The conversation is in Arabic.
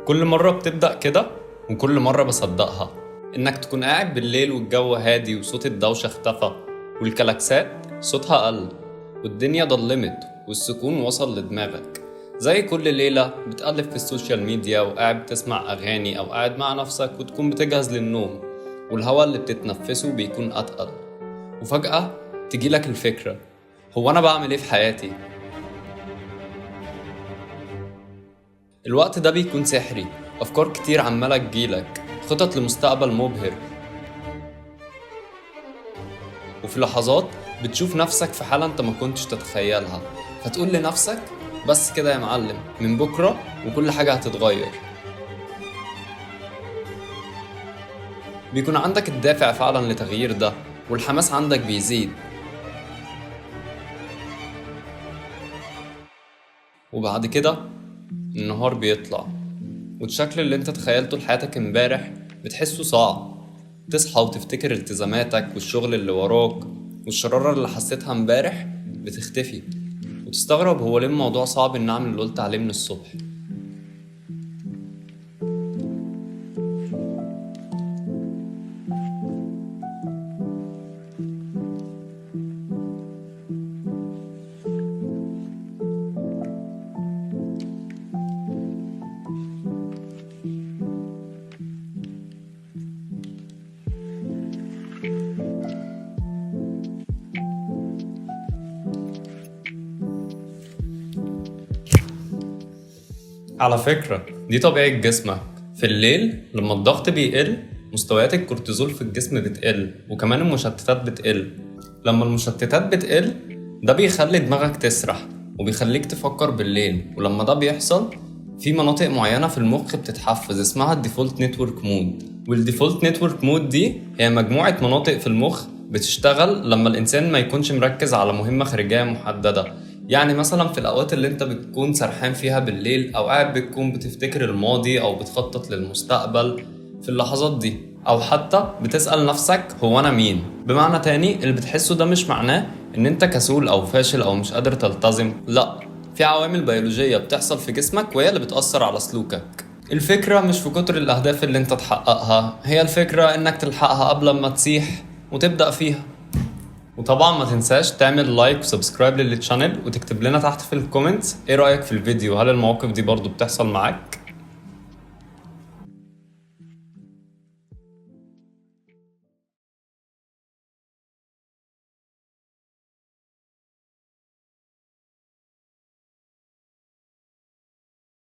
كل مرة بتبدأ كده وكل مرة بصدقها. إنك تكون قاعد بالليل والجو هادي وصوت الدوشة اختفى والكلاكسات صوتها قل والدنيا ضلمت والسكون وصل لدماغك. زي كل ليلة بتقلب في السوشيال ميديا وقاعد بتسمع أغاني أو قاعد مع نفسك وتكون بتجهز للنوم، والهواء اللي بتتنفسه بيكون أتقل، وفجأة تجيلك الفكرة: هو أنا بعمل إيه في حياتي؟ الوقت ده بيكون سحري، أفكار كتير عمالة تجيلك، خطط لمستقبل مبهر، وفي لحظات بتشوف نفسك في حالة انت ما كنتش تتخيلها، فتقول لنفسك بس كده يا معلم، من بكرة وكل حاجة هتتغير. بيكون عندك الدافع فعلا لتغيير ده، والحماس عندك بيزيد، وبعد كده النهار بيطلع والشكل اللي انت تخيلته لحياتك امبارح بتحسه صعب. تصحى وتفتكر التزاماتك والشغل اللي وراك والشرارة اللي حسيتها امبارح بتختفي، وتستغرب هو ليه الموضوع صعب ان اعمل اللي قلت عليه من الصبح. على فكرة دي طبيعة جسمك. في الليل لما الضغط بيقل مستويات الكورتيزول في الجسم بتقل، وكمان المشتتات بتقل. لما المشتتات بتقل ده بيخلي دماغك تسرح وبيخليك تفكر بالليل، ولما ده بيحصل في مناطق معينة في المخ بتتحفز اسمها الديفولت نتورك مود. والديفولت نتورك مود دي هي مجموعة مناطق في المخ بتشتغل لما الإنسان ما يكونش مركز على مهمة خارجية محددة. يعني مثلا في الأوقات اللي انت بتكون سرحان فيها بالليل، أو قاعد بتكون بتفتكر الماضي أو بتخطط للمستقبل، في اللحظات دي أو حتى بتسأل نفسك هو أنا مين. بمعنى تاني، اللي بتحسه ده مش معناه إن انت كسول أو فاشل أو مش قادر تلتزم، لأ، في عوامل بيولوجية بتحصل في جسمك وهي اللي بتأثر على سلوكك. الفكرة مش في كتر الأهداف اللي انت تحققها، هي الفكرة إنك تلحقها قبل ما تسيح وتبدأ فيها. وطبعا ما تنساش تعمل لايك وسبسكرايب للشانل، وتكتب لنا تحت في الكومنتس ايه رأيك في الفيديو، هل المواقف دي برضو بتحصل معاك؟